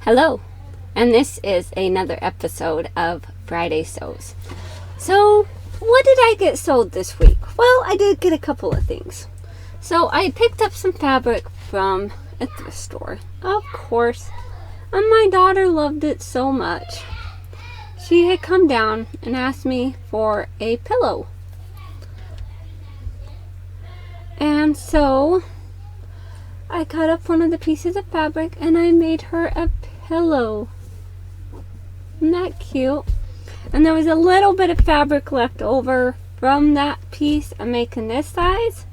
Hello, and this is another episode of Friday Sews. So, what did I get sewed this week? Well, I did get a couple of things. So, I picked up some fabric from a thrift store, of course, and my daughter loved it so much. She had come down and asked me for a pillow. And so, I cut up one of the pieces of fabric and I made her a pillow. Isn't that cute? And there was a little bit of fabric left over from that piece of making this size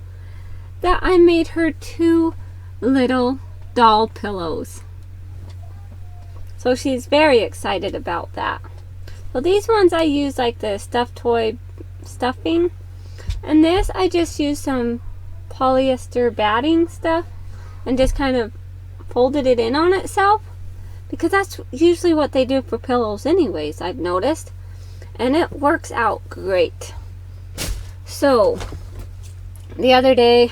that I made her two little doll pillows. So she's very excited about that. So these ones I use like the stuffed toy stuffing, and this I just used some polyester batting stuff and just kind of folded it in on itself, because that's usually what they do for pillows anyways, I've noticed, and it works out great. So the other day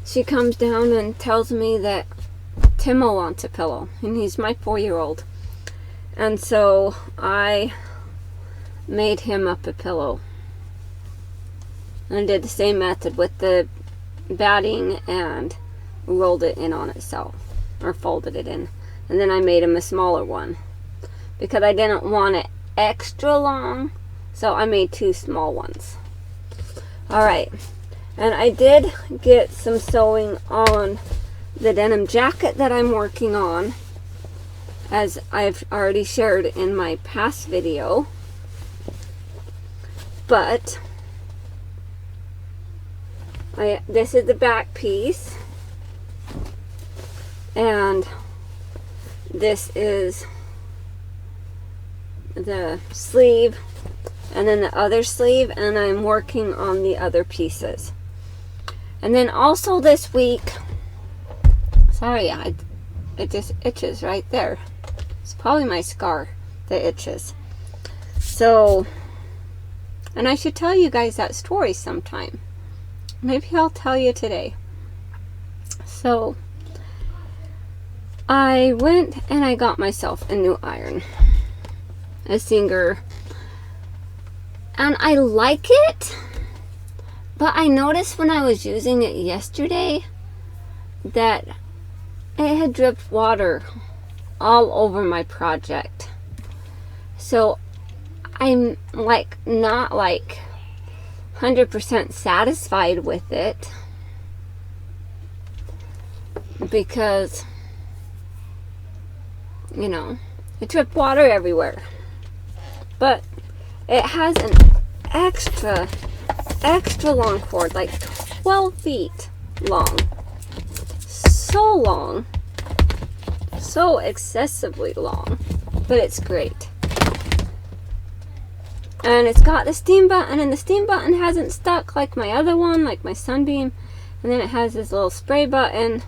she comes down and tells me that Timo wants a pillow, and he's my 4-year-old, and so I made him up a pillow and did the same method with the batting and rolled it in on itself, or folded it in, and then I made him a smaller one because I didn't want it extra long, so I made two small ones. Alright, and I did get some sewing on the denim jacket that I'm working on, as I've already shared in my past video, but this is the back piece, and this is the sleeve, and then the other sleeve, and I'm working on the other pieces. And then also this week, sorry, it just itches right there. It's probably my scar that itches. So, and I should tell you guys that story sometime. Maybe I'll tell you today. So, I went and I got myself a new iron, a Singer, and I like it, but I noticed when I was using it yesterday that it had dripped water all over my project. So I'm not 100% satisfied with it, because it dripped water everywhere. But it has an extra long cord, like 12 feet long. So long. So excessively long. But it's great. And it's got the steam button, and the steam button hasn't stuck like my other one, like my Sunbeam. And then it has this little spray button.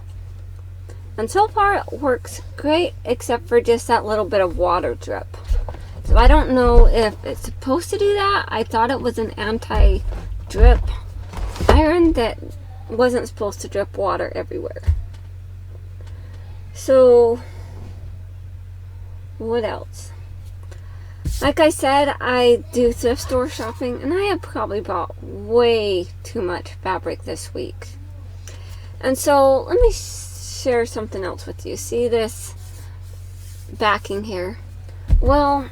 And so far it works great, except for just that little bit of water drip. So I don't know if it's supposed to do that. I thought it was an anti-drip iron that wasn't supposed to drip water everywhere. So, what else? Like I said, I do thrift store shopping, and I have probably bought way too much fabric this week. And so, let me share something else with you. See this backing here? Well,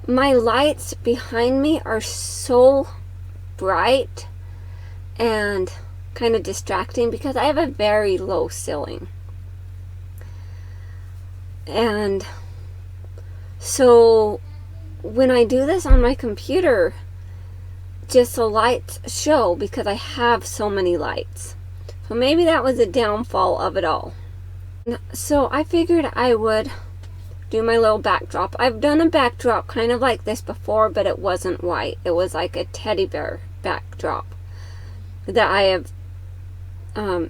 my lights behind me are so bright and kind of distracting because I have a very low ceiling. And so when I do this on my computer, just the lights show because I have so many lights. So maybe that was a downfall of it all. So I figured I would do my little backdrop. I've done a backdrop kind of like this before, but it wasn't white. It was like a teddy bear backdrop that I have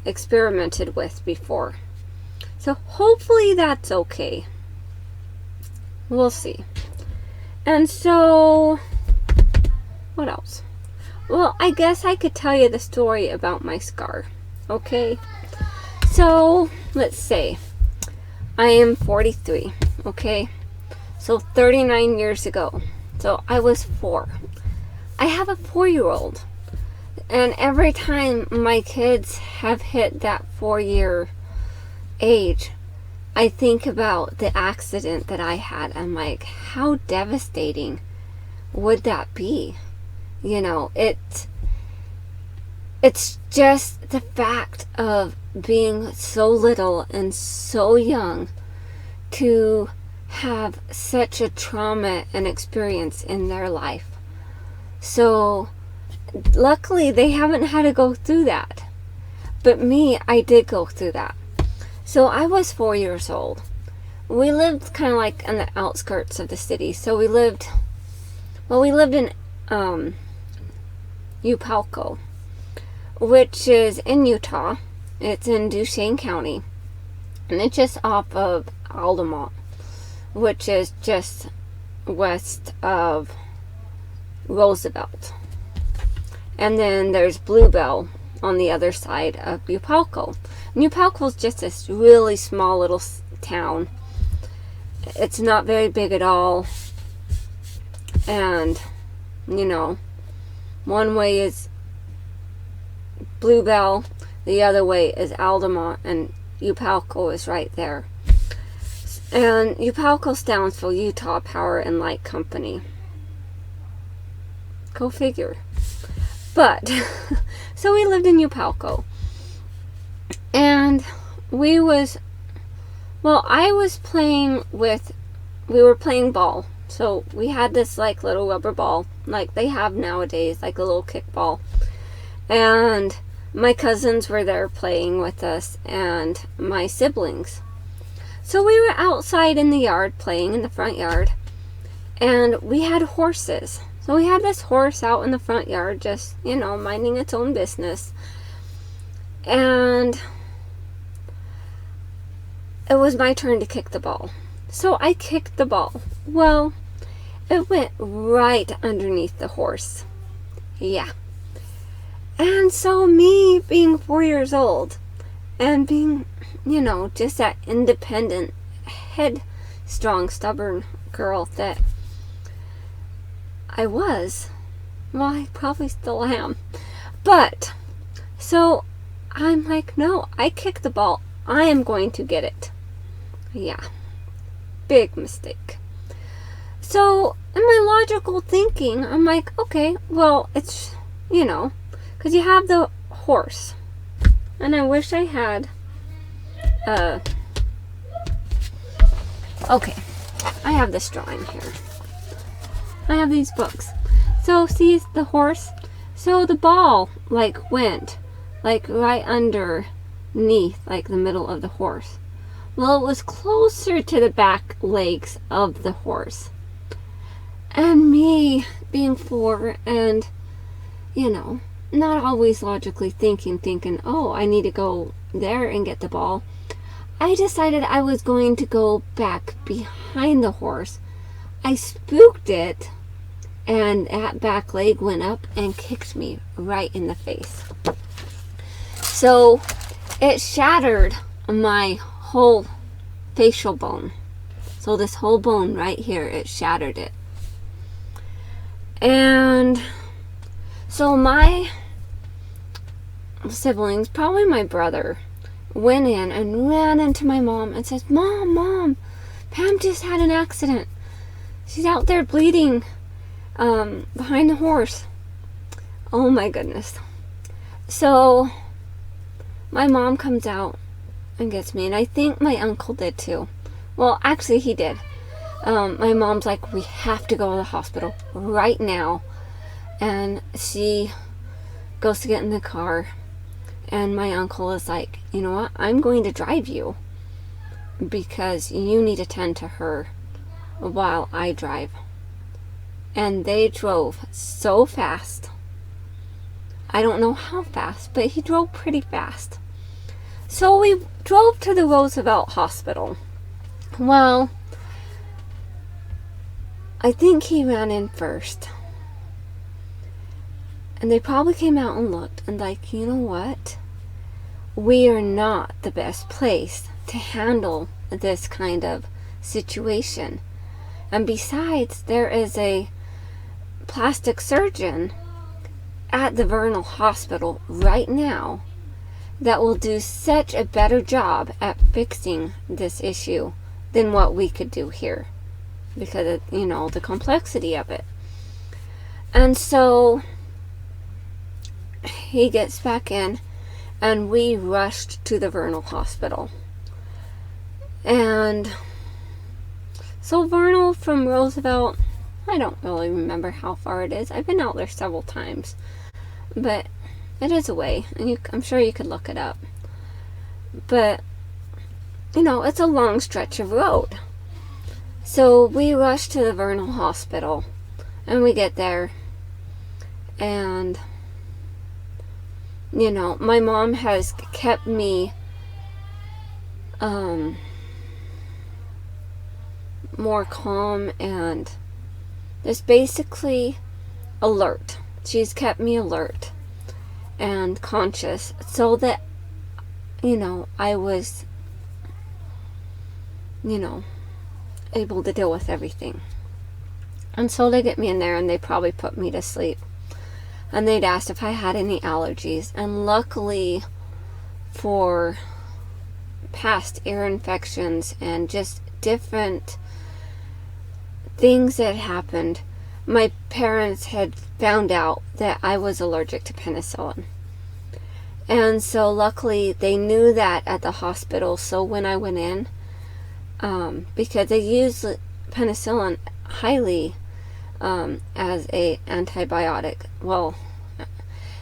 experimented with before. So hopefully that's okay. We'll see. And so, what else? Well, I guess I could tell you the story about my scar. Okay? So, let's say, I am 43, okay? So 39 years ago. So I was 4. I have a 4-year-old. And every time my kids have hit that 4-year age, I think about the accident that I had. I'm like, how devastating would that be? You know, it's just the fact of being so little and so young to have such a trauma and experience in their life. So luckily they haven't had to go through that. But me, I did go through that. So I was 4 years old. We lived kind of like on the outskirts of the city. So we lived in Upalco, which is in Utah. It's in Duchesne County. And it's just off of Altamont, which is just west of Roosevelt. And then there's Bluebell on the other side of Upalco. And Upalco is just this really small little town. It's not very big at all. And, you know, one way is Bluebell, the other way is Altamont, and Upalco is right there. And Upalco stands for Utah Power and Light Company. Go figure. But, so we lived in Upalco. And I was playing we were playing ball. So we had this like little rubber ball, like they have nowadays, like a little kickball. And my cousins were there playing with us, and my siblings. So we were outside in the yard playing in the front yard, and we had horses. So we had this horse out in the front yard, just, you know, minding its own business. And it was my turn to kick the ball. So I kicked the ball. Well, it went right underneath the horse. Yeah. And so me being 4 years old and being, you know, just that independent, headstrong, stubborn girl that I was. Well, I probably still am. But, so I'm like, no, I kicked the ball. I am going to get it. Yeah. Big mistake. So, in my logical thinking, I'm like, okay, well, it's, you know, because you have the horse. And I wish I had, okay, I have this drawing here. I have these books. So, see the horse? So, the ball, like, went, like, right underneath, like, the middle of the horse. Well, it was closer to the back legs of the horse. And me being 4 and, you know, not always logically thinking, oh, I need to go there and get the ball. I decided I was going to go back behind the horse. I spooked it, and that back leg went up and kicked me right in the face. So it shattered my whole facial bone. So this whole bone right here, it shattered it. And so my siblings, probably my brother, went in and ran into my mom and says, Mom, Pam just had an accident. She's out there bleeding behind the horse. Oh my goodness. So my mom comes out and gets me, and I think my uncle did too. Well, actually he did. My mom's like, we have to go to the hospital right now. And she goes to get in the car, and my uncle is like, you know what, I'm going to drive you because you need to tend to her while I drive. And they drove so fast. I don't know how fast, but he drove pretty fast. So we drove to the Roosevelt Hospital. Well, I think he ran in first. And they probably came out and looked and like, you know what? We are not the best place to handle this kind of situation. And besides, there is a plastic surgeon at the Vernal Hospital right now that will do such a better job at fixing this issue than what we could do here, because of, you know, the complexity of it. And so he gets back in, and we rushed to the Vernal Hospital. And so Vernal from Roosevelt, I don't really remember how far it is. I've been out there several times, but it is a way, and I'm sure you could look it up. But, you know, it's a long stretch of road. So we rush to the Vernal Hospital, and we get there, and, you know, my mom has kept me more calm and just basically alert. She's kept me alert and conscious so that, you know, I was, you know, able to deal with everything. And so they get me in there, and they probably put me to sleep. And they'd asked if I had any allergies. And luckily, for past ear infections and just different things that happened, my parents had found out that I was allergic to penicillin. And so luckily they knew that at the hospital. So when I went in, because they use penicillin highly as a antibiotic. Well,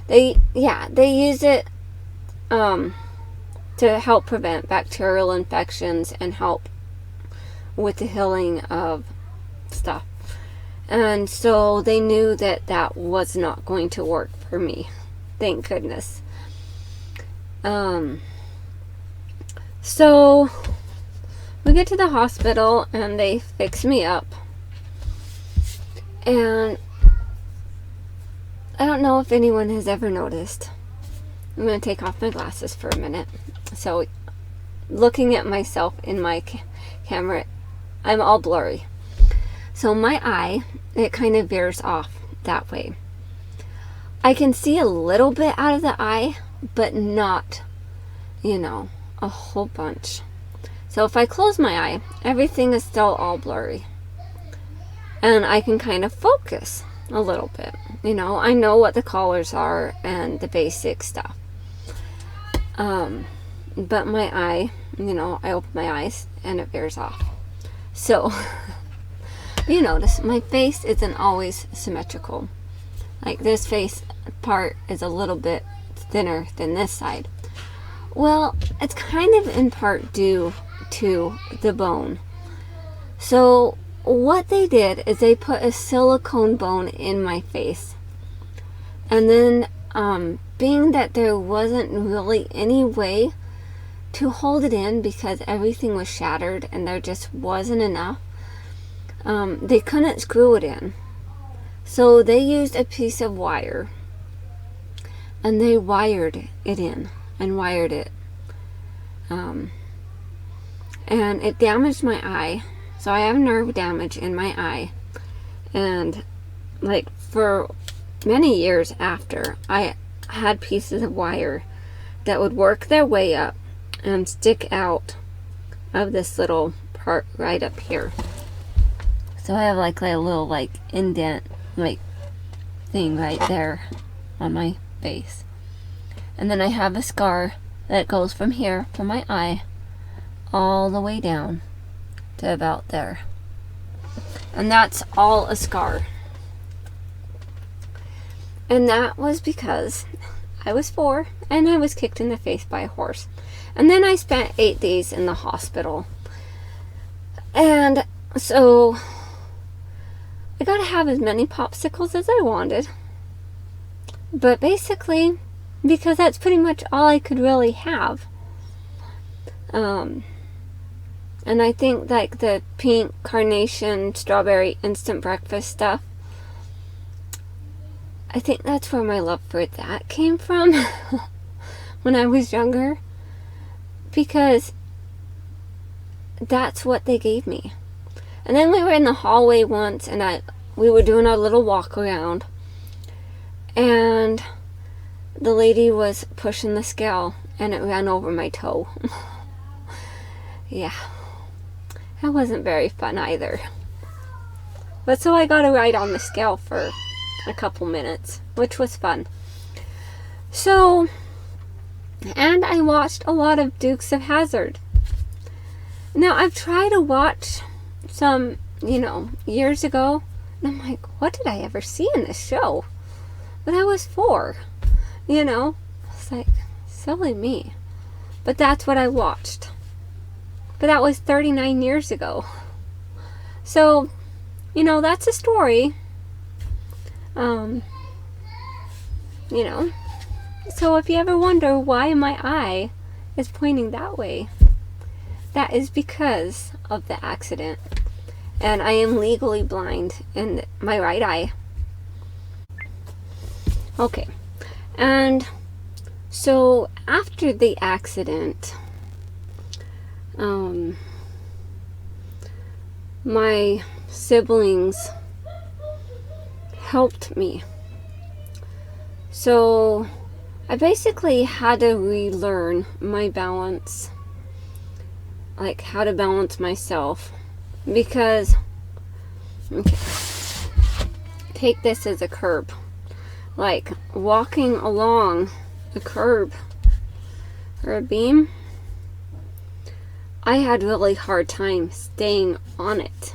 they use it to help prevent bacterial infections and help with the healing of stuff. And so they knew that that was not going to work for me. Thank goodness. So we get to the hospital, and they fix me up. And I don't know if anyone has ever noticed. I'm going to take off my glasses for a minute. So looking at myself in my camera, I'm all blurry. So my eye, it kind of veers off that way. I can see a little bit out of the eye, but not, you know, a whole bunch. So if I close my eye, everything is still all blurry. And I can kind of focus a little bit. You know, I know what the colors are and the basic stuff. But my eye, you know, I open my eyes and it veers off. So, you notice my face isn't always symmetrical. Like this face part is a little bit thinner than this side. Well, it's kind of in part due to the bone. So what they did is they put a silicone bone in my face. And then being that there wasn't really any way to hold it in because everything was shattered and there just wasn't enough, they couldn't screw it in. So they used a piece of wire and they wired it in and wired it. And it damaged my eye. So I have nerve damage in my eye. And like for many years after, I had pieces of wire that would work their way up and stick out of this little part right up here. So I have like a little like indent like thing right there on my face. And then I have a scar that goes from here, from my eye, all the way down to about there. And that's all a scar. And that was because I was 4 and I was kicked in the face by a horse. And then I spent 8 days in the hospital. And so I got to have as many popsicles as I wanted. But basically, because that's pretty much all I could really have. And I think like the pink carnation strawberry instant breakfast stuff, I think that's where my love for that came from when I was younger. Because that's what they gave me. And then we were in the hallway once, and we were doing our little walk around, and the lady was pushing the scale, and it ran over my toe. Yeah, that wasn't very fun either. But so I got to ride on the scale for a couple minutes, which was fun. So, and I watched a lot of Dukes of Hazzard. Now, I've tried to watch some, years ago, and I'm like, what did I ever see in this show? But I was 4, It's like, silly me. But that's what I watched. But that was 39 years ago. So, that's a story. So if you ever wonder why my eye is pointing that way, that is because of the accident. And I am legally blind in my right eye. Okay. And so after the accident, my siblings helped me. So I basically had to relearn my balance, like how to balance myself, because, okay, take this as a curb, like walking along a curb or a beam, I had really hard time staying on it.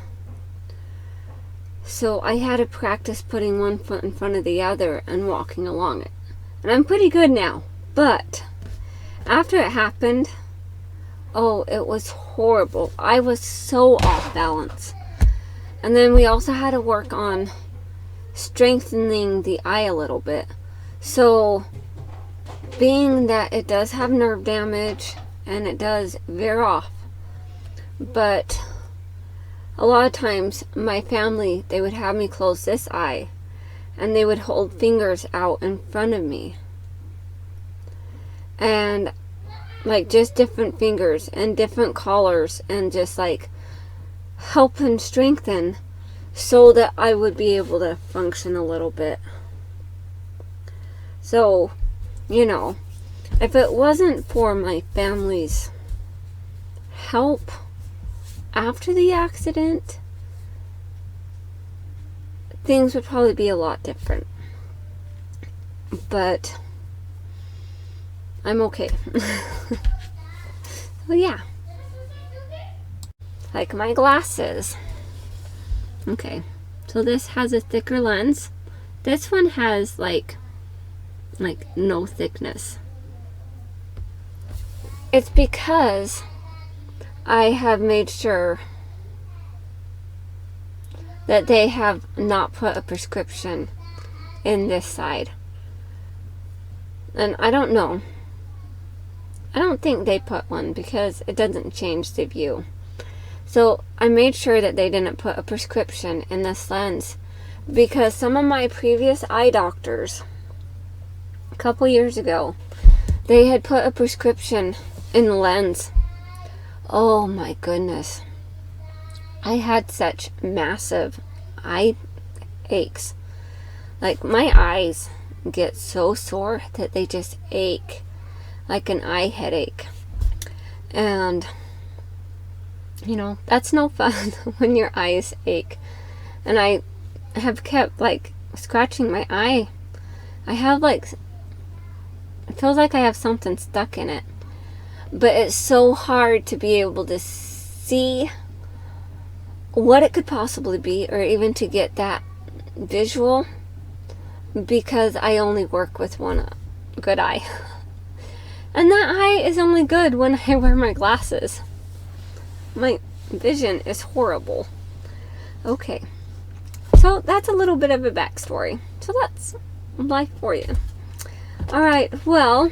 So I had to practice putting one foot in front of the other and walking along it. And I'm pretty good now. But after it happened, it was horrible. I was so off balance. And then we also had to work on strengthening the eye a little bit. So, being that it does have nerve damage and it does veer off, but a lot of times my family, they would have me close this eye and they would hold fingers out in front of me, and like just different fingers and different colors, and just like help and strengthen so that I would be able to function a little bit. So, if it wasn't for my family's help after the accident, things would probably be a lot different. But I'm okay. So yeah. Like my glasses. Okay. So this has a thicker lens. This one has like no thickness. It's because I have made sure that they have not put a prescription in this side. And I don't know. I don't think they put one because it doesn't change the view. So I made sure that they didn't put a prescription in this lens, because some of my previous eye doctors, a couple years ago, they had put a prescription in the lens. Oh my goodness. I had such massive eye aches. Like my eyes get so sore that they just ache, like an eye headache. And that's no fun when your eyes ache. And I have kept scratching my eye. I have it feels like I have something stuck in it. But it's so hard to be able to see what it could possibly be, or even to get that visual, because I only work with one good eye. And that eye is only good when I wear my glasses. My vision is horrible. Okay. So that's a little bit of a backstory. So that's life for you. Alright, well,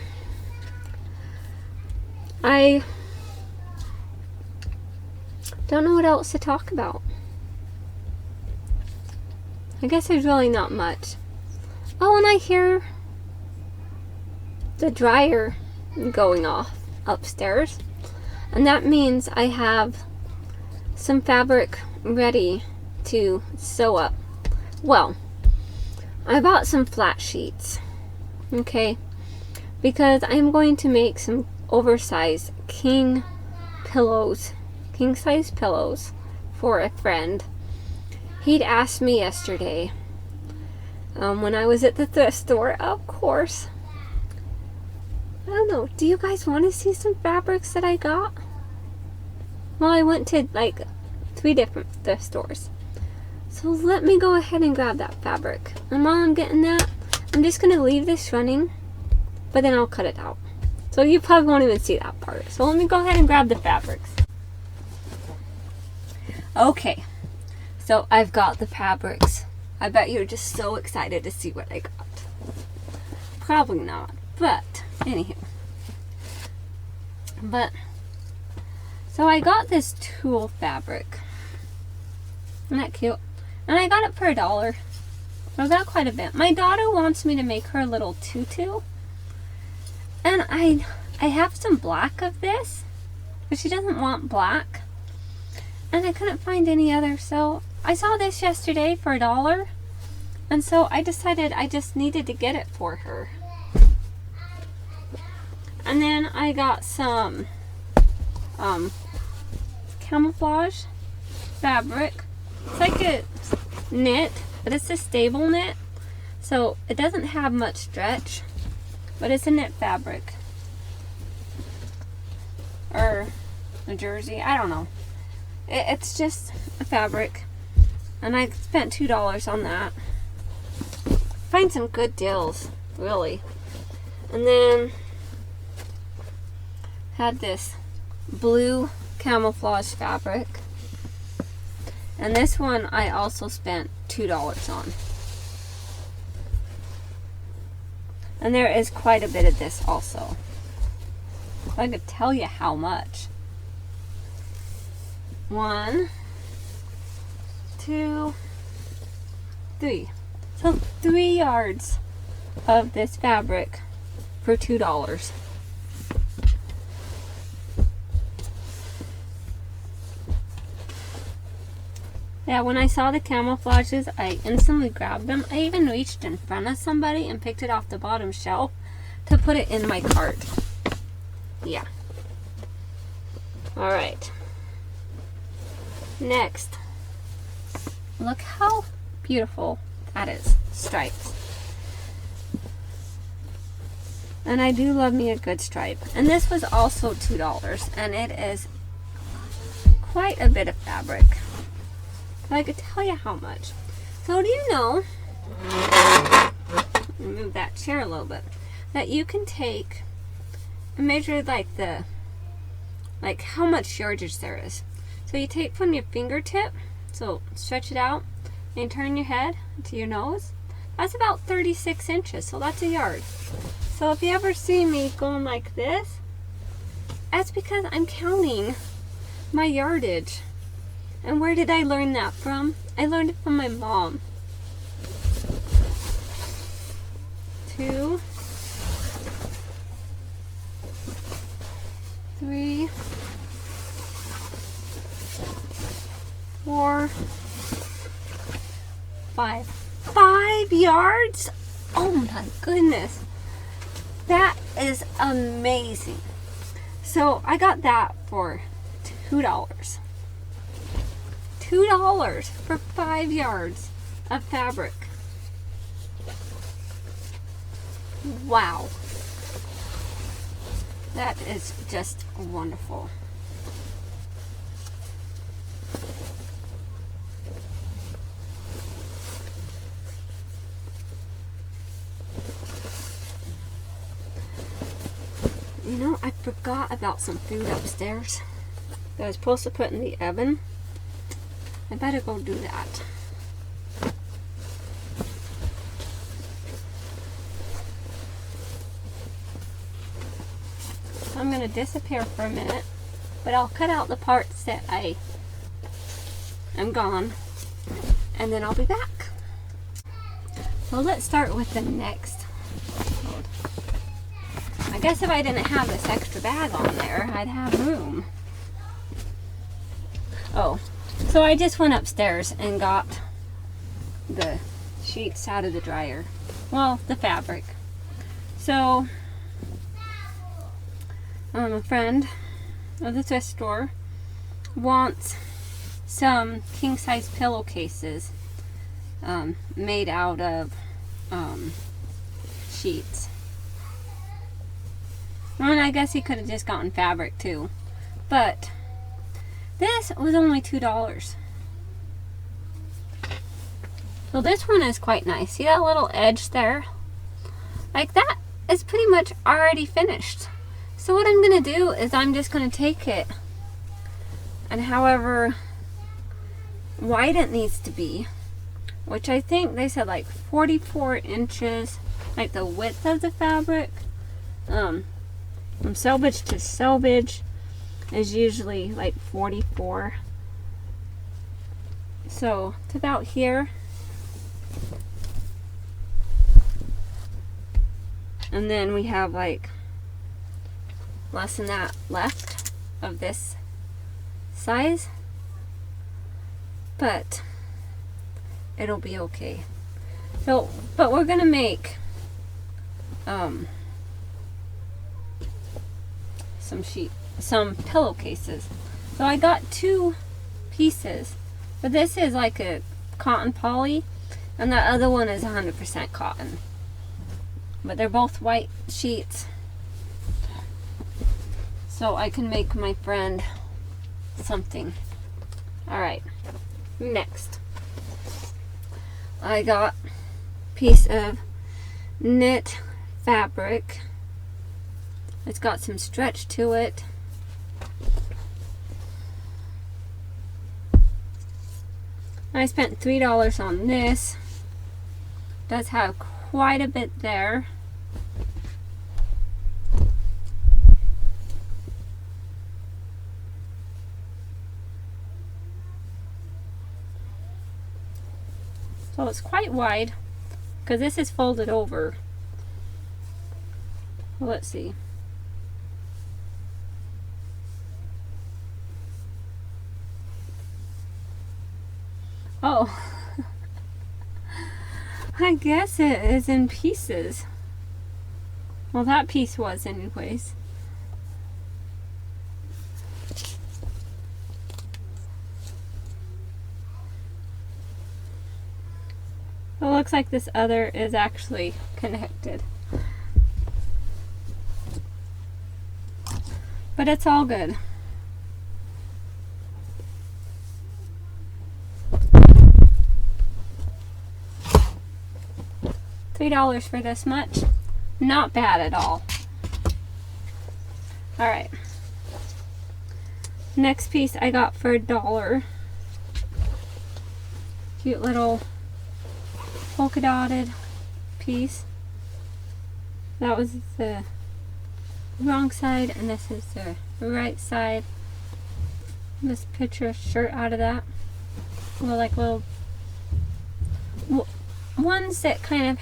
I don't know what else to talk about. I guess there's really not much. Oh, and I hear the dryer going off upstairs. And that means I have some fabric ready to sew up. Well, I bought some flat sheets, okay, because I'm going to make some oversized king size pillows for a friend. He'd asked me yesterday, when I was at the thrift store, of course. I don't know, do you guys want to see some fabrics that I got? Well, I went to like 3 different thrift stores. So let me go ahead and grab that fabric. And while I'm getting that, I'm just going to leave this running, but then I'll cut it out. So you probably won't even see that part. So let me go ahead and grab the fabrics. Okay, so I've got the fabrics. I bet you're just so excited to see what I got. Probably not, but anywho. So I got this tulle fabric. Isn't that cute? And I got it for $1. I got quite a bit. My daughter wants me to make her a little tutu. And I have some black of this, but she doesn't want black. And I couldn't find any other, so I saw this yesterday for $1. And so I decided I just needed to get it for her. And then I got some camouflage fabric. It's like a knit, but it's a stable knit, so it doesn't have much stretch, but it's a knit fabric, or a jersey, I don't know. It's just a fabric, and I spent $2 on that. Find some good deals, really. And then had this blue camouflage fabric, and this one I also spent $2 on. And there is quite a bit of this also. I could tell you how much. 1, 2, 3. So 3 yards of this fabric for $2. Yeah, when I saw the camouflages, I instantly grabbed them. I even reached in front of somebody and picked it off the bottom shelf to put it in my cart. Yeah. Alright. Next. Look how beautiful that is. Stripes. And I do love me a good stripe. And this was also $2. And it is quite a bit of fabric. I could tell you how much. So do you know, move that chair a little bit, that you can take and measure like how much yardage there is. So you take from your fingertip, so stretch it out, and turn your head to your nose. That's about 36 inches, so that's a yard. So if you ever see me going like this, that's because I'm counting my yardage. And where did I learn that from? I learned it from my mom. 2, 3, 4, 5. 5 yards? Oh my goodness. That is amazing. So I got that for $2. $2 for 5 yards of fabric. Wow. That is just wonderful. You know, I forgot about some food upstairs that I was supposed to put in the oven. I better go do that. I'm going to disappear for a minute, but I'll cut out the parts that I am gone, and then I'll be back. So let's start with the next load. I guess if I didn't have this extra bag on there, I'd have room. Oh, So I just went upstairs and got the sheets out of the dryer. Well, the fabric. So, a friend of the thrift store wants some king-size pillowcases made out of sheets. And I guess he could have just gotten fabric too. But this was only $2. So this one is quite nice. See that little edge there? Like that is pretty much already finished. So what I'm going to do is I'm just going to take it and however wide it needs to be, which I think they said like 44 inches, like the width of the fabric. From selvage to selvage is usually like 44. So it's about here. And then we have like less than that left of this size. But it'll be okay. So, but we're gonna make some pillowcases. So I got 2 pieces, but this is like a cotton poly, and the other one is 100% cotton. But they're both white sheets, so I can make my friend something. All right, next I got a piece of knit fabric. It's got some stretch to it. I spent $3 on this. Does have quite a bit there. So it's quite wide because this is folded over. Well, let's see. Oh, I guess it is in pieces. Well, that piece was anyways. It looks like this other is actually connected. But it's all good. $3 for this much. Not bad at all. Alright. Next piece I got for $1. Cute little polka dotted piece. That was the wrong side, and this is the right side. This picture a shirt out of that. Little ones that kind of,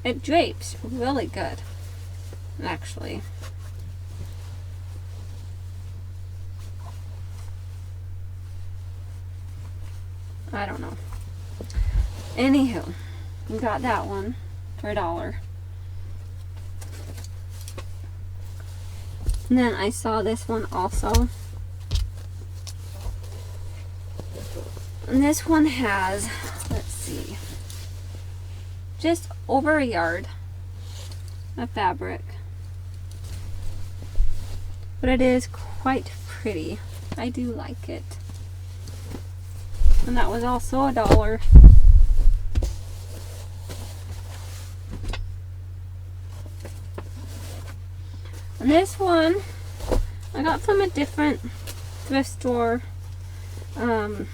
it drapes really good, actually. I don't know. Anywho, we got that one for $1. And then I saw this one also. And this one has, let's see, just over a yard of fabric. But it is quite pretty. I do like it. And that was also $1. And this one I got from a different thrift store. And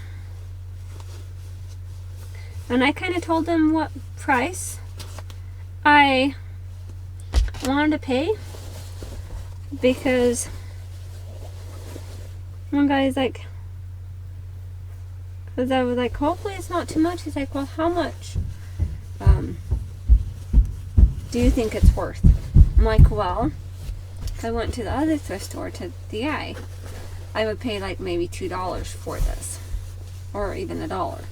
I kind of told them what price I wanted to pay, because one guy's like, because I was like, hopefully it's not too much. He's like, well, how much do you think it's worth? I'm like, well, if I went to the other thrift store, to the I would pay like maybe $2 for this. or even $1.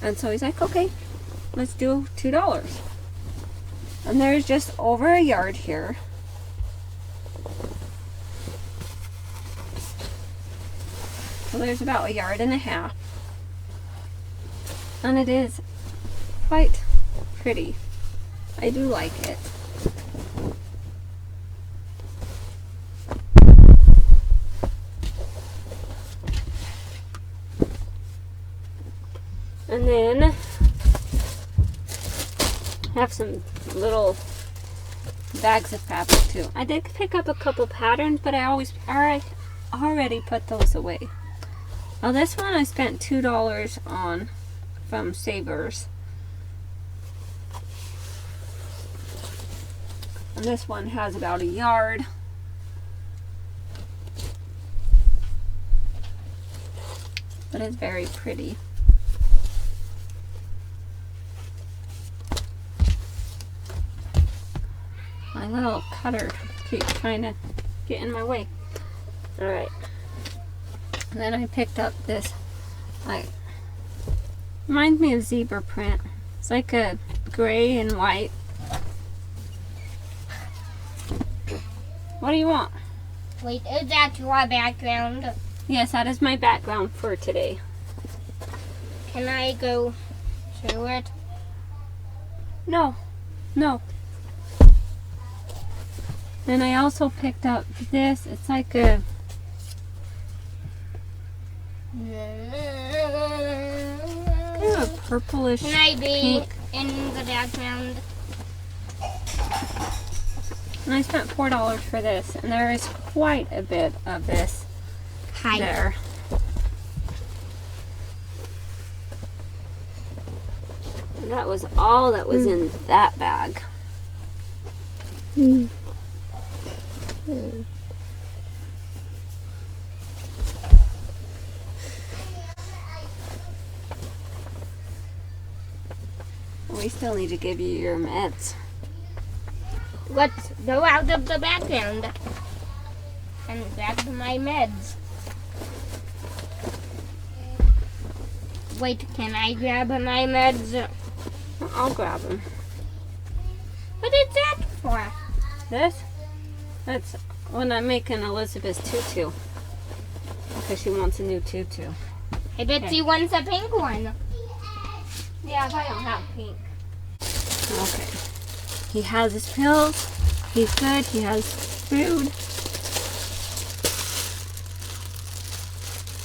And so he's like, okay, let's do $2. And there's just over a yard here. So there's about 1.5 yards. And it is quite pretty. I do like it. And then I have some little bags of fabric too. I did pick up a couple patterns, but I already put those away. Now this one I spent $2 on from Savers. And this one has about 1 yard. But it's very pretty. My little cutter keeps trying to get in my way. Alright. And then I picked up this, reminds me of zebra print. It's like a gray and white. What do you want? Wait, is that your background? Yes, that is my background for today. Can I go through it? No. Then I also picked up this. It's like a kind of a purplish Can I be pink. in the background? And I spent $4 for this, and there is quite a bit of this there. And that was all that was in that bag. We still need to give you your meds. Let's go out of the background and grab my meds. Wait, can I grab my meds? I'll grab them. What is that for? This? That's when I'm making Elizabeth's tutu. Because she wants a new tutu. I bet she wants a pink one. Yeah, if I don't have pink. Okay. He has his pills. He's good. He has food.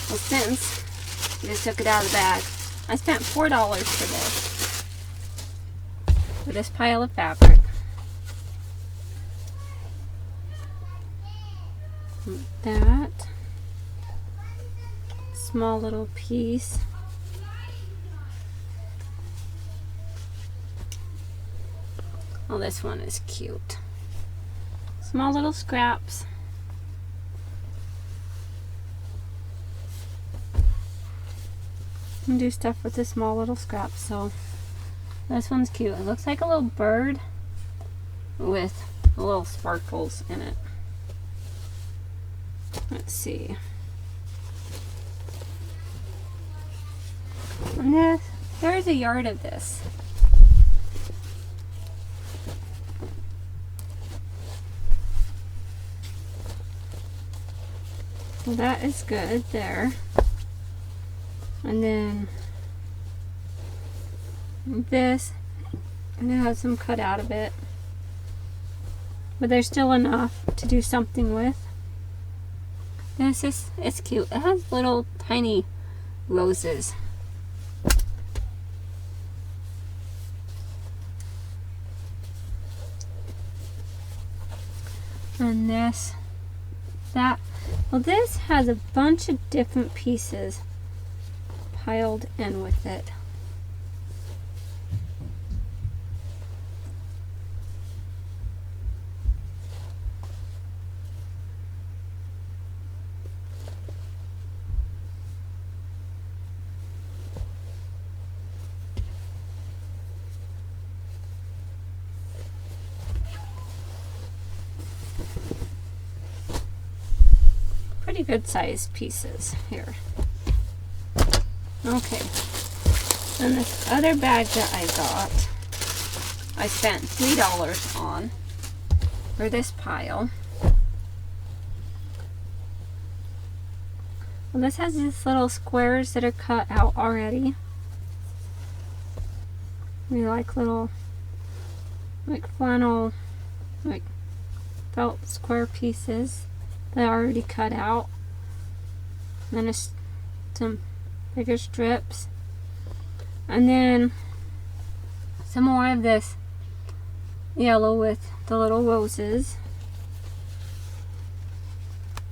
Well, since I just took it out of the bag, I spent $4 for this. For this pile of fabric. That small little piece. Oh, this one is cute. Small little scraps. You can do stuff with the small little scraps. So this one's cute. It looks like a little bird with little sparkles in it. Let's see. And there's 1 yard of this. So that is good there. And then this, and it has some cut out of it. But there's still enough to do something with. It's cute. It has little tiny roses. And well, this has a bunch of different pieces piled in with it. Pretty good sized pieces here. Okay. And this other bag that I got, I spent $3 on for this pile. Well, this has these little squares that are cut out already. We like little, like flannel, like felt square pieces that are already cut out. And then it's some bigger strips. And then some more of this yellow with the little roses.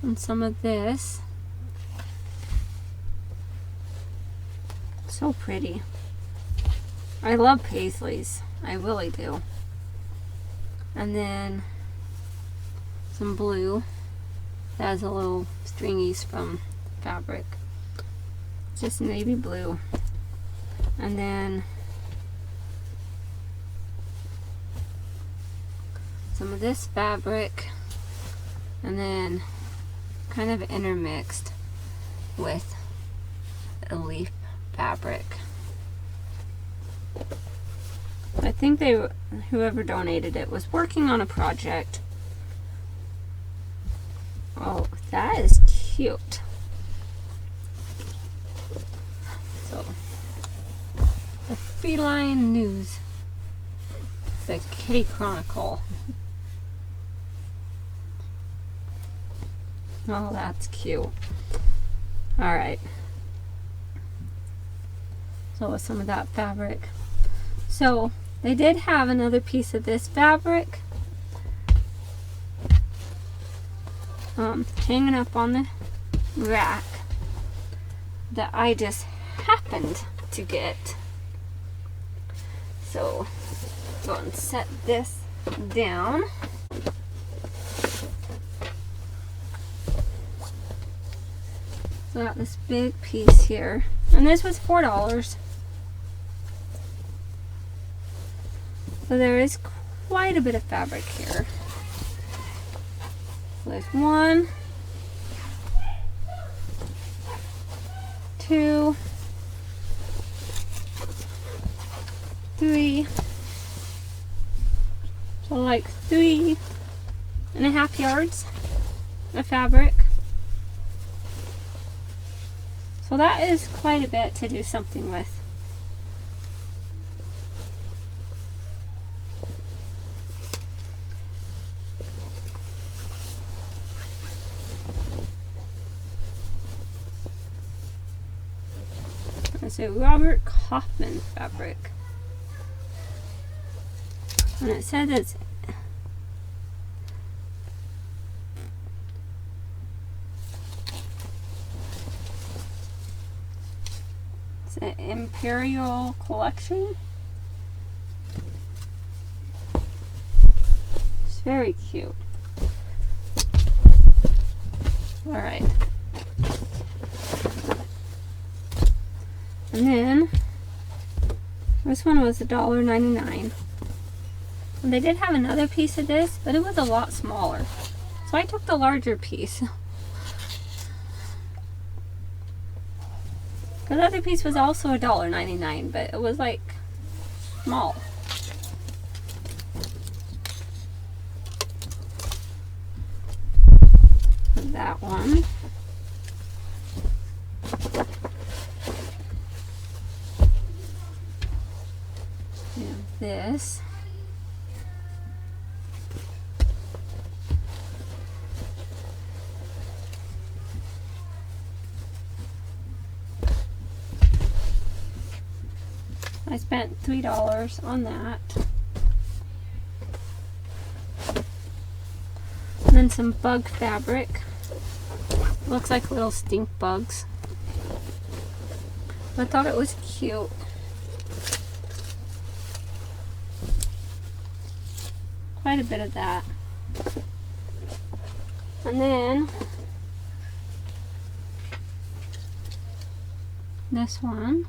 And some of this. So pretty. I love paisleys. I really do. And then some blue that has a little stringies from fabric. Just navy blue. And then some of this fabric, and then kind of intermixed with a leaf fabric. I think whoever donated it was working on a project. Oh, that is cute. So, the Feline News, the Kitty Chronicle. Oh, that's cute. Alright. So with some of that fabric. So they did have another piece of this fabric hanging up on the rack that I just happened to get. So go and set this down. So I got this big piece here, and this was $4. So there is quite a bit of fabric here. So there's 1, 2, 3. So like 3.5 yards of fabric. So that is quite a bit to do something with. It's a Robert Kaufman fabric. And it says it's an Imperial Collection. It's very cute. Alright. And then this one was $1.99. And they did have another piece of this, but it was a lot smaller. So I took the larger piece. The other piece was also $1.99, but it was like small. That one. And this. I spent $3 on that. And then some bug fabric. Looks like little stink bugs. I thought it was cute. Quite a bit of that. And then this one.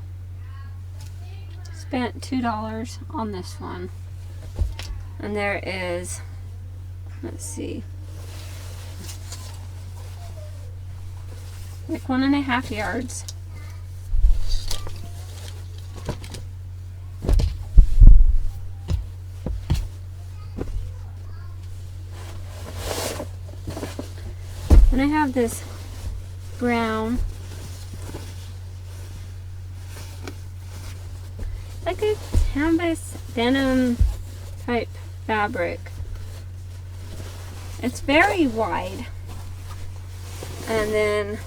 Spent $2 on this one. And there is, let's see, like 1.5 yards And I have this brown, like a canvas denim type fabric. It's very wide. And then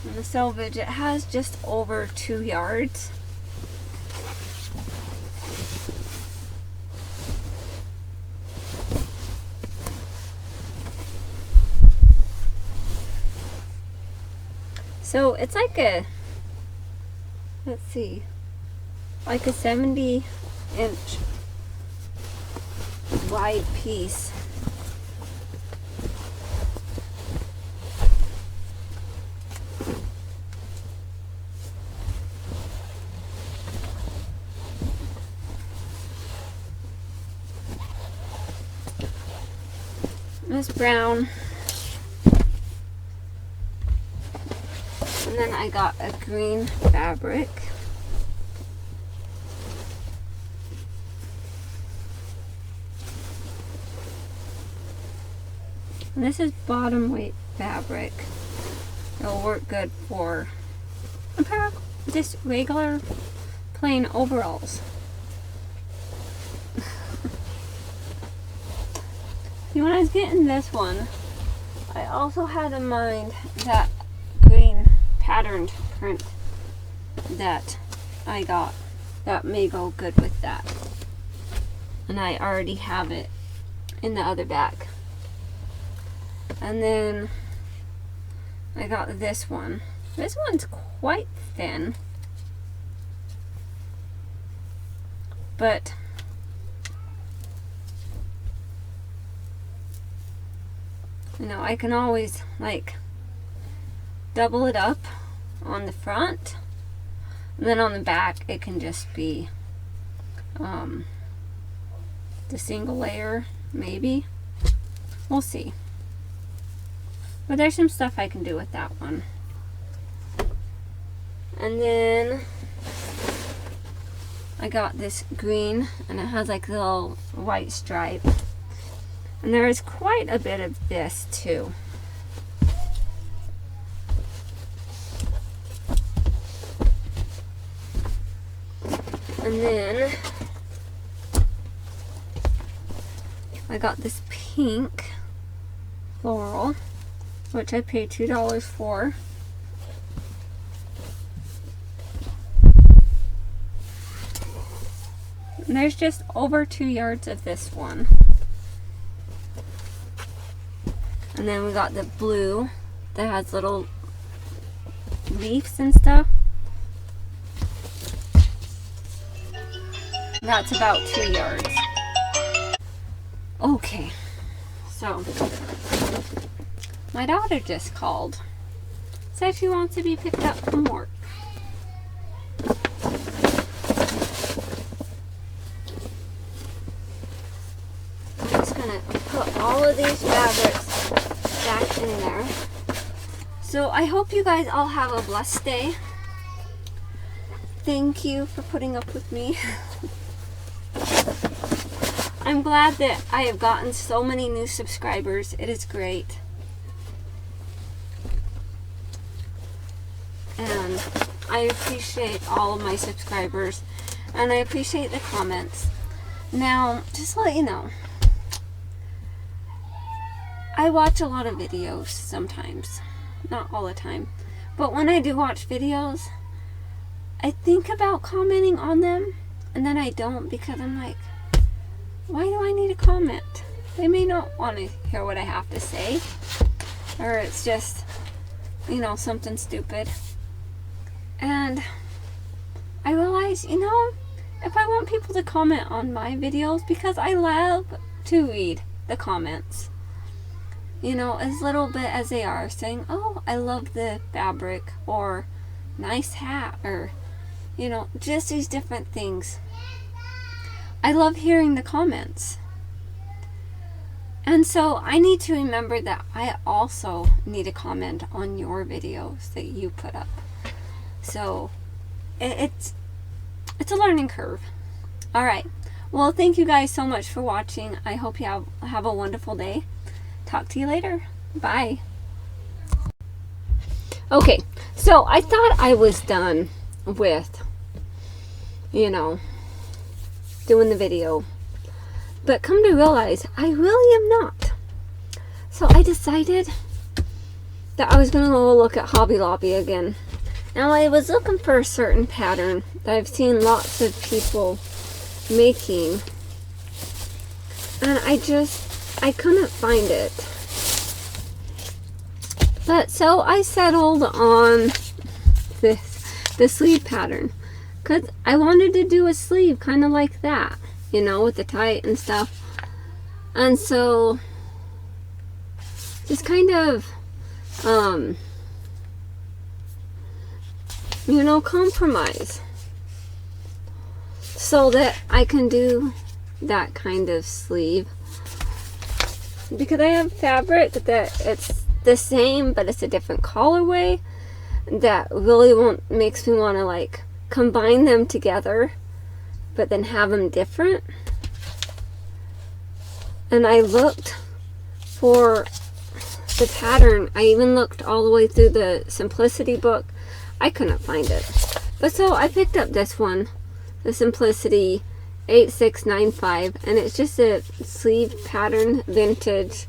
in the selvage, it has just over 2 yards. So it's like a, let's see, like a 70-inch wide piece. This brown. And then I got a green fabric. And this is bottom weight fabric. It'll work good for a pair of just regular plain overalls. When I was getting this one, I also had in mind that green patterned print that I got that may go good with that. And I already have it in the other bag. And then I got this one. This one's quite thin, but you know, I can always like double it up on the front, and then on the back it can just be the single layer, maybe. We'll see. But there's some stuff I can do with that one. And then I got this green, and it has like a little white stripe. And there is quite a bit of this too. And then I got this pink floral, which I paid $2 for. And there's just over 2 yards of this one. And then we got the blue that has little leaves and stuff. That's about 2 yards. Okay, so my daughter just called. Said she wants to be picked up from work. I'm just gonna put all of these fabrics back in there. So I hope you guys all have a blessed day. Thank you for putting up with me. I'm glad that I have gotten so many new subscribers. It is great. And I appreciate all of my subscribers. And I appreciate the comments. Now, just to let you know, I watch a lot of videos sometimes. Not all the time. But when I do watch videos, I think about commenting on them. And then I don't, because I'm like, why do I need to comment? They may not want to hear what I have to say. Or it's just, you know, something stupid. And I realize, you know, if I want people to comment on my videos, because I love to read the comments. You know, as little bit as they are, saying, oh, I love the fabric, or nice hat, or, you know, just these different things. I love hearing the comments. And so I need to remember that I also need to comment on your videos that you put up. So it's a learning curve. All right. Well, thank you guys so much for watching. I hope you have a wonderful day. talk to you later. Bye. Okay, so I thought I was done with, doing the video. But come to realize, I really am not. So I decided that I was going to go look at Hobby Lobby again. Now I was looking for a certain pattern that I've seen lots of people making. And I couldn't find it. But so I settled on the sleeve pattern. Because I wanted to do a sleeve kind of like that. With the tight and stuff. And so just kind of compromise so that I can do that kind of sleeve, because I have fabric that it's the same but it's a different colorway that really makes me want to like combine them together but then have them different. And I looked for the pattern. I even looked all the way through the Simplicity book. I couldn't find it. But so I picked up this one, the Simplicity 8695, and it's just a sleeve pattern, vintage.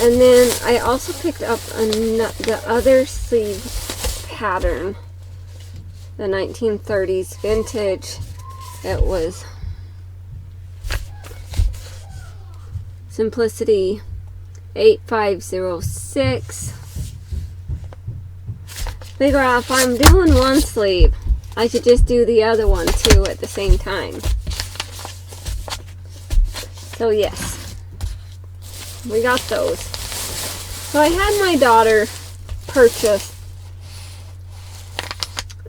And then I also picked up the other sleeve pattern, the 1930s vintage. It was Simplicity 8506. Figure out if I'm doing one sleeve, I should just do the other one too at the same time. So yes, we got those. So I had my daughter purchase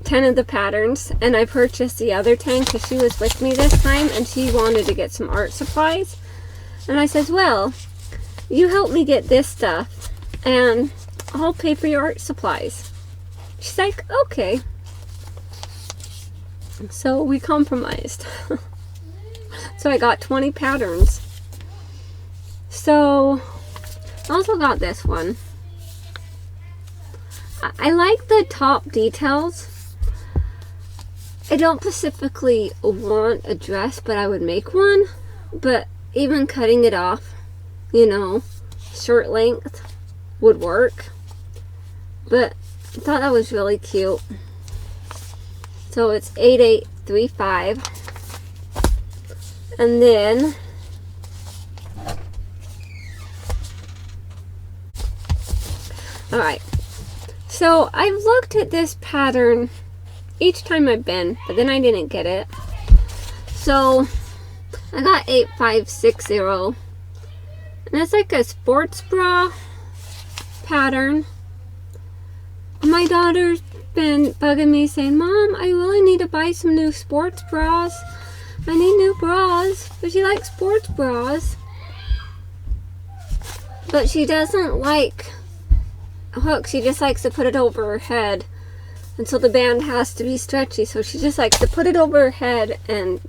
10 of the patterns, and I purchased the other 10 because she was with me this time and she wanted to get some art supplies. And I says, well, you help me get this stuff and I'll pay for your art supplies. She's like, okay. So we compromised. So I got 20 patterns. So I also got this one. I like the top details. I don't specifically want a dress, but I would make one. But even cutting it off, shirt length would work. But I thought that was really cute. So it's 8835. And then alright. So I've looked at this pattern each time I've been, but then I didn't get it. So I got 8560, and it's like a sports bra pattern. My daughter's been bugging me saying, Mom, I really need to buy some new sports bras. I need new bras, but she likes sports bras. But she doesn't like hooks. She just likes to put it over her head. And so the band has to be stretchy. So she just likes to put it over her head and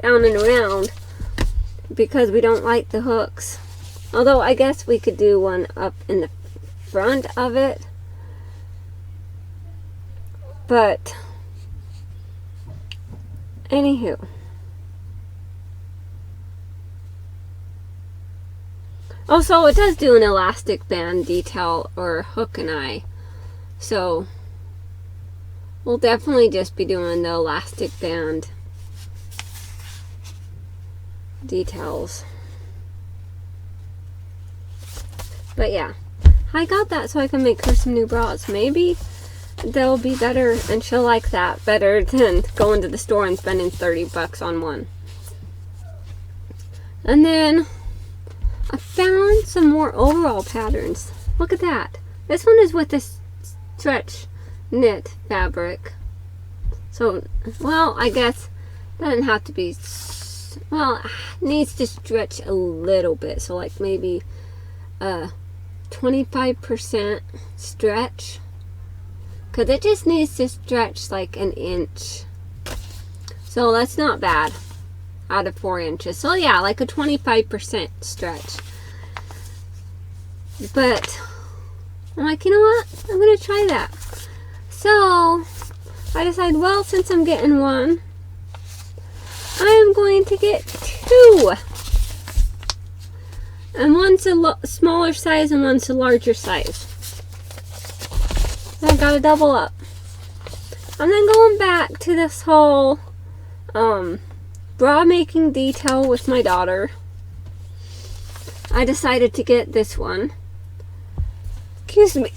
down and around because we don't like the hooks. Although I guess we could do one up in the front of it. But anywho. Also, it does do an elastic band detail or hook and eye. So we'll definitely just be doing the elastic band details. But yeah, I got that so I can make her some new bras. Maybe they'll be better and she'll like that better than going to the store and spending $30 on one. And then I found some more overall patterns. Look at that. This one is with this stretch knit fabric. So, well, I guess it doesn't have to be, well, it needs to stretch a little bit. So like maybe 25% stretch. Because it just needs to stretch like an inch. So that's not bad out of 4 inches. So yeah, like a 25% stretch. But I'm like, you know what? I'm going to try that. So I decided, well, since I'm getting one, I am going to get two. And one's a smaller size and one's a larger size. So I got to double up. And then going back to this whole bra making detail with my daughter, I decided to get this one. Excuse me.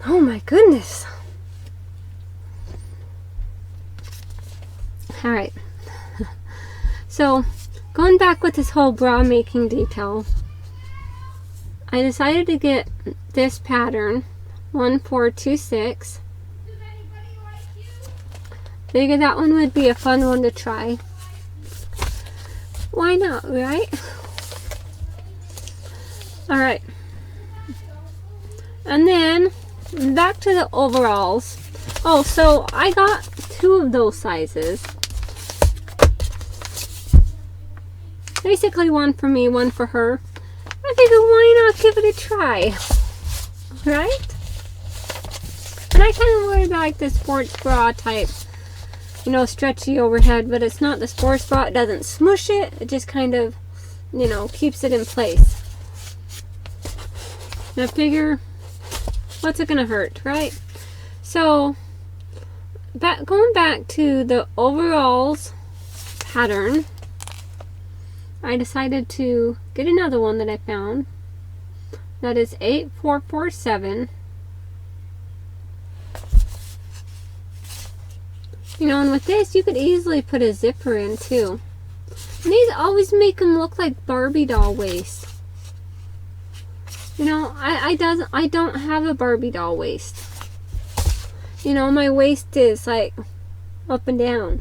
Oh my goodness. Alright. So, going back with this whole bra making detail, I decided to get this pattern, 1426. Figured that one would be a fun one to try. Why not, right? Alright. And then, back to the overalls. Oh, so I got two of those sizes. Basically one for me, one for her. I figured, why not give it a try? Right? And I kind of wear like the sports bra type, you know, stretchy overhead, but it's not the sports bra. It doesn't smush it. It just kind of, you know, keeps it in place. And I figure, what's it gonna hurt, right? So, going back to the overalls pattern, I decided to get another one that I found. That is 8447. You know, and with this, you could easily put a zipper in too. And these always make them look like Barbie doll waist. You know, I don't have a Barbie doll waist. You know, my waist is like up and down.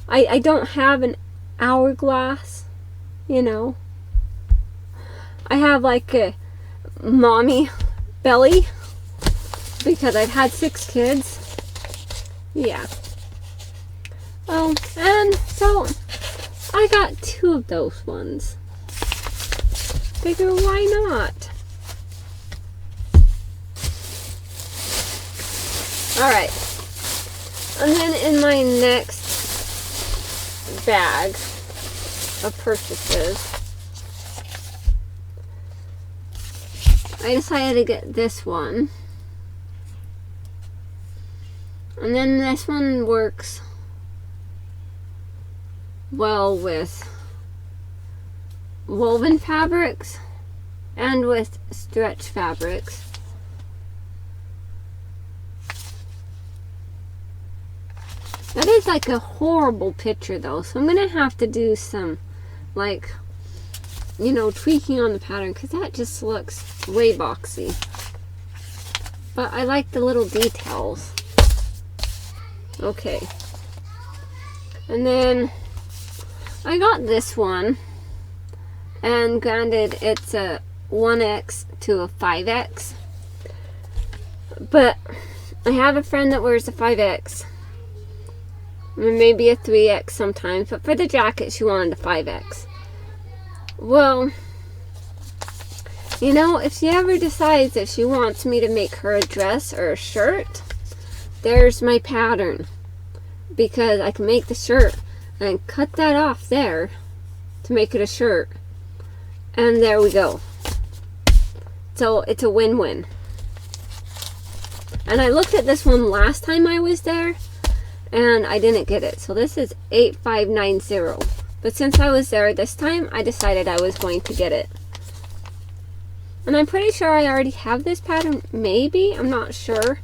I don't have an hourglass, you know. I have like a mommy belly because I've had 6 kids. Yeah. Oh, and so I got 2 of those ones. Figure, why not? Alright. And then in my next bag of purchases, I decided to get this one. And then this one works well with woven fabrics and with stretch fabrics. That is like a horrible picture though, so I'm gonna have to do some, like, you know, tweaking on the pattern because that just looks way boxy. But I like the little details. Okay. And then I got this one, and granted it's a 1X to a 5X, but I have a friend that wears a 5X, and maybe a 3X sometimes, but for the jacket she wanted a 5X. Well, you know, if she ever decides if she wants me to make her a dress or a shirt, there's my pattern, because I can make the shirt and cut that off there to make it a shirt, and there we go. So it's a win-win. And I looked at this one last time I was there and I didn't get it, so this is 8590, but since I was there this time, I decided I was going to get it. And I'm pretty sure I already have this pattern, maybe, I'm not sure,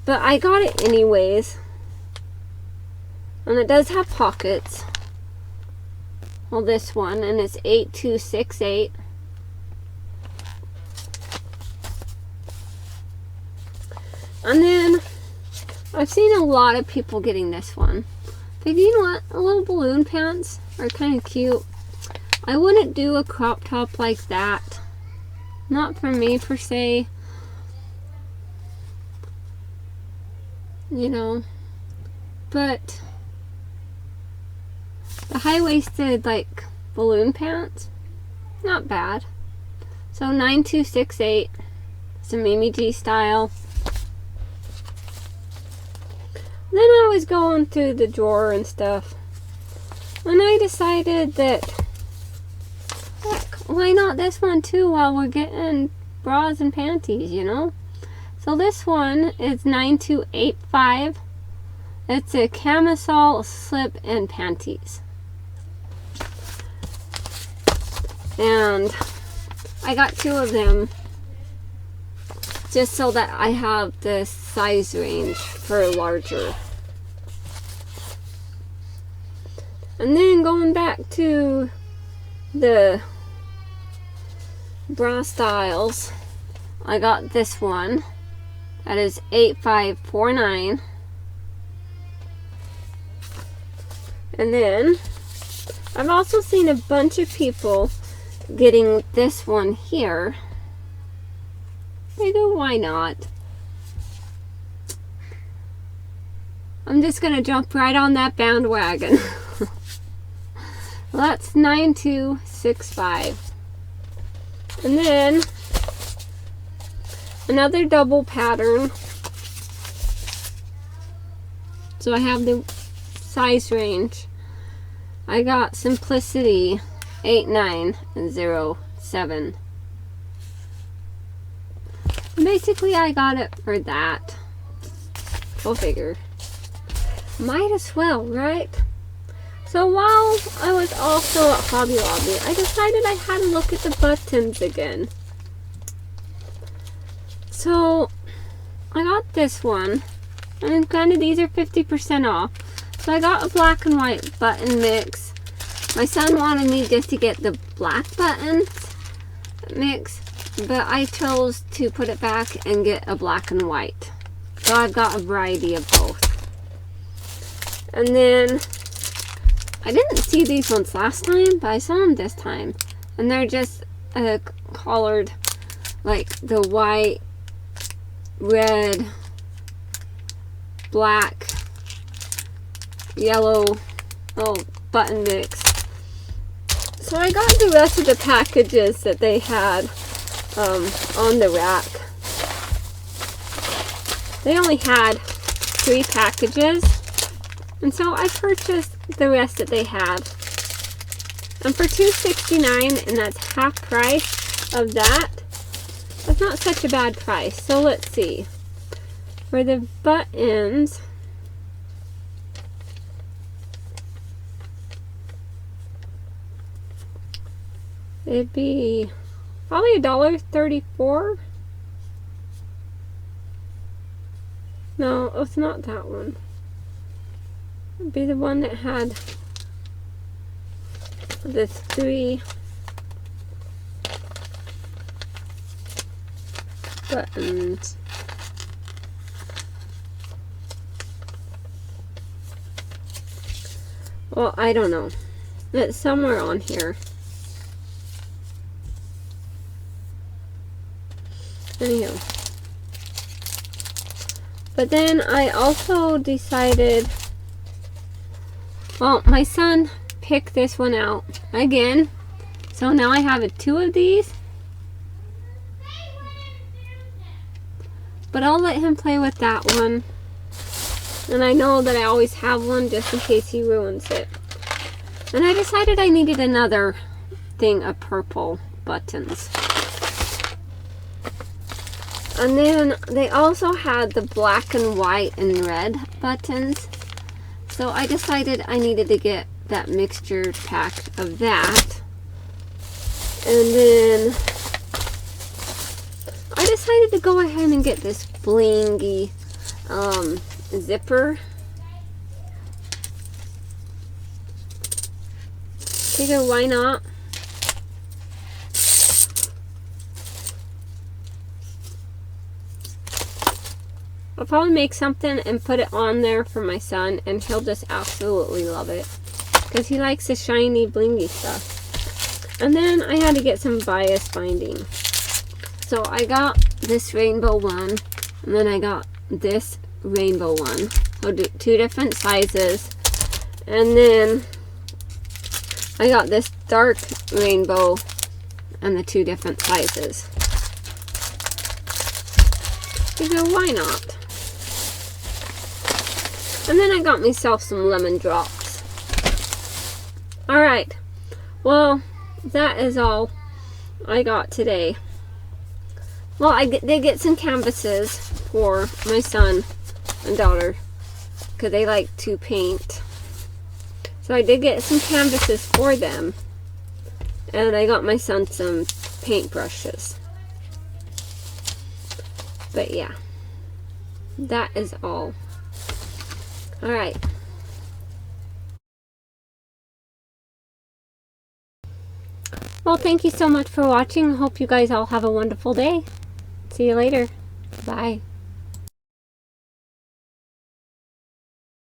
but I got it anyways. And it does have pockets. Well, this one, and it's 8268. And then I've seen a lot of people getting this one. But you know what? A little balloon pants are kind of cute. I wouldn't do a crop top like that. Not for me per se. You know. But the high-waisted like balloon pants, not bad. So 9268, some Mimi G style. Then I was going through the drawer and stuff, and I decided that, heck, why not this one too while we're getting bras and panties, you know? So this one is 9285. It's a camisole slip and panties. And I got 2 of them just so that I have the size range for larger. And then going back to the bra styles, I got this one. That is 8549. And then I've also seen a bunch of people getting this one here. I go, why not? I'm just gonna jump right on that bandwagon. Well, that's 9265. And then another double pattern. So I have the size range. I got Simplicity 8907. Basically, I got it for that. Go figure. Might as well, right? So while I was also at Hobby Lobby, I decided I had to look at the buttons again. So I got this one, and granted these are 50% off. So I got a black and white button mix. My son wanted me just to get the black buttons mix, but I chose to put it back and get a black and white. So I've got a variety of both. And then I didn't see these ones last time, but I saw them this time. And they're just collared, like the white, red, black, yellow, button mix. So I got the rest of the packages that they had on the rack. They only had 3 packages, and so I purchased the rest that they had. And for $2.69, and that's half price of that, that's not such a bad price. So let's see. For the buttons, it'd be probably $1.34. No, it's not that one. It'd be the one that had the 3 buttons. Well, I don't know. It's somewhere on here. Anyhow. But then I also decided, well, my son picked this one out again. So now I have 2 of these. But I'll let him play with that one. And I know that I always have one just in case he ruins it. And I decided I needed another thing of purple buttons. And then they also had the black and white and red buttons. So I decided I needed to get that mixture pack of that. And then I decided to go ahead and get this blingy zipper. Figure why not? I'll probably make something and put it on there for my son, and he'll just absolutely love it because he likes the shiny blingy stuff. And then I had to get some bias binding. So I got this rainbow one, and then I got this rainbow one. I'll do 2 different sizes. And then I got this dark rainbow and the 2 different sizes. Figure, why not? And then I got myself some lemon drops. Alright, well, that is all I got today. Well, I did get some canvases for my son and daughter because they like to paint. So I did get some canvases for them. And I got my son some paintbrushes. But yeah, that is all. Alright. Well, thank you so much for watching. I hope you guys all have a wonderful day. See you later. Bye.